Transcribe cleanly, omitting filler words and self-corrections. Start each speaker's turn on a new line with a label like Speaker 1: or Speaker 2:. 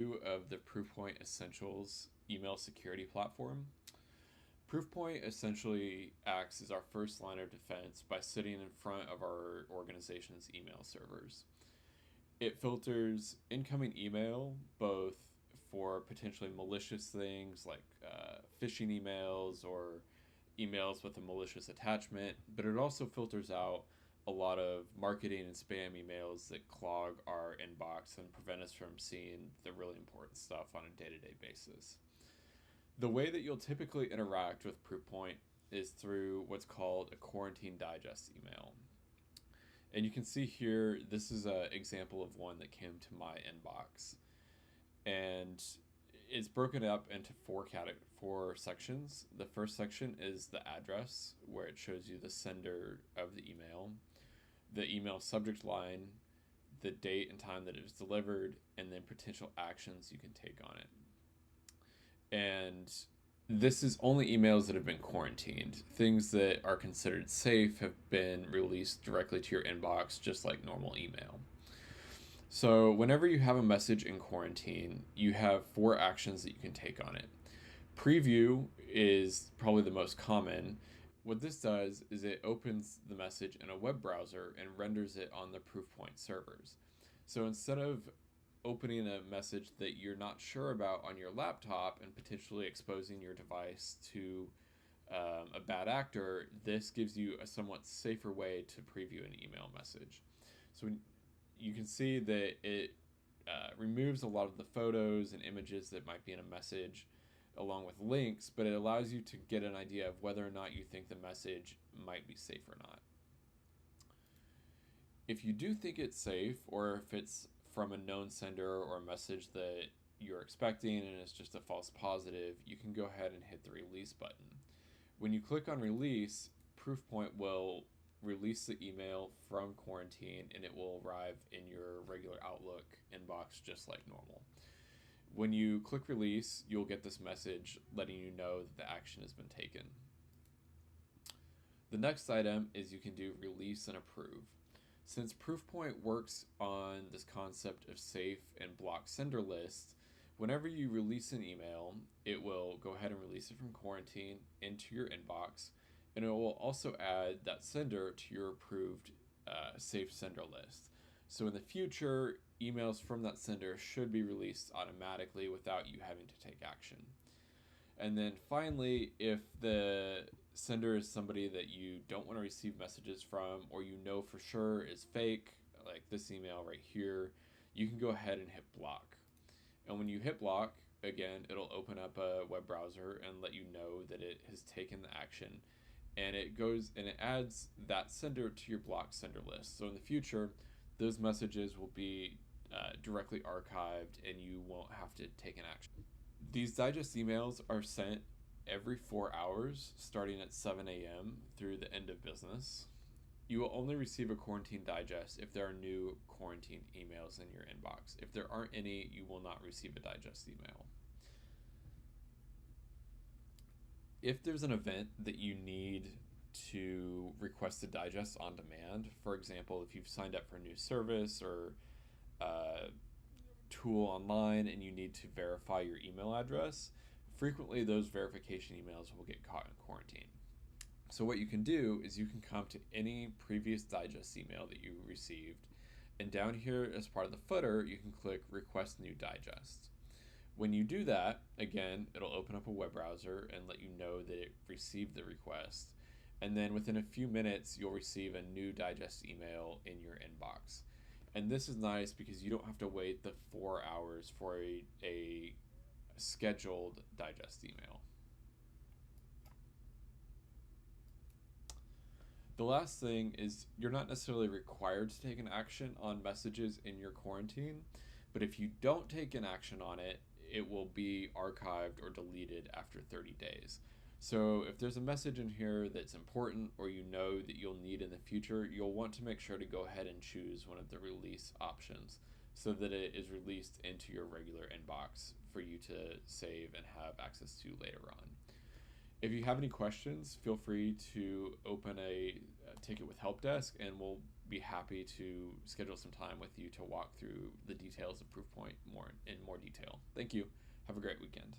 Speaker 1: Of the Proofpoint Essentials email security platform. Proofpoint essentially acts as our first line of defense by sitting in front of our organization's email servers. It filters incoming email both for potentially malicious things like phishing emails or emails with a malicious attachment, but it also filters out a lot of marketing and spam emails that clog our inbox and prevent us from seeing the really important stuff on a day-to-day basis. The way that you'll typically interact with Proofpoint is through what's called a Quarantine Digest email. And you can see here, this is an example of one that came to my inbox. And it's broken up into four sections. The first section is the address, where it shows you the sender of the email subject line, the date and time that it was delivered, and then potential actions you can take on it. And this is only emails that have been quarantined. Things that are considered safe have been released directly to your inbox, just like normal email. So whenever you have a message in quarantine, you have four actions that you can take on it. Preview is probably the most common. What this does is it opens the message in a web browser and renders it on the Proofpoint servers. So instead of opening a message that you're not sure about on your laptop and potentially exposing your device to a bad actor, this gives you a somewhat safer way to preview an email message. So you can see that it removes a lot of the photos and images that might be in a message along with links, but it allows you to get an idea of whether or not you think the message might be safe or not. If you do think it's safe, or if it's from a known sender or a message that you're expecting and it's just a false positive, you can go ahead and hit the release button. When you click on release, Proofpoint will release the email from quarantine and it will arrive in your regular Outlook inbox just like normal. When you click release, you'll get this message letting you know that the action has been taken. The next item is you can do release and approve. Since Proofpoint works on this concept of safe and block sender lists, whenever you release an email, it will go ahead and release it from quarantine into your inbox, and it will also add that sender to your approved safe sender list. So in the future, emails from that sender should be released automatically without you having to take action. And then finally, if the sender is somebody that you don't want to receive messages from, or you know for sure is fake, like this email right here, you can go ahead and hit block. And when you hit block, again, it'll open up a web browser and let you know that it has taken the action. And it goes and it adds that sender to your blocked sender list. So in the future, those messages will be directly archived and you won't have to take an action. These digest emails are sent every 4 hours, starting at 7 a.m. through the end of business. You will only receive a quarantine digest if there are new quarantine emails in your inbox. If there aren't any, you will not receive a digest email. If there's an event that you need to request a digest on demand, for example, if you've signed up for a new service or tool online and you need to verify your email address, frequently those verification emails will get caught in quarantine. So what you can do is you can come to any previous digest email that you received, and down here as part of the footer, you can click Request New Digest. When you do that, again, it'll open up a web browser and let you know that it received the request. And then within a few minutes, you'll receive a new digest email in your inbox. And this is nice because you don't have to wait the 4 hours for a scheduled digest email. The last thing is you're not necessarily required to take an action on messages in your quarantine, but if you don't take an action on it, it will be archived or deleted after 30 days. So if there's a message in here that's important or you know that you'll need in the future, you'll want to make sure to go ahead and choose one of the release options so that it is released into your regular inbox for you to save and have access to later on. If you have any questions, feel free to open a ticket with Help Desk and we'll be happy to schedule some time with you to walk through the details of Proofpoint in more detail. Thank you. Have a great weekend.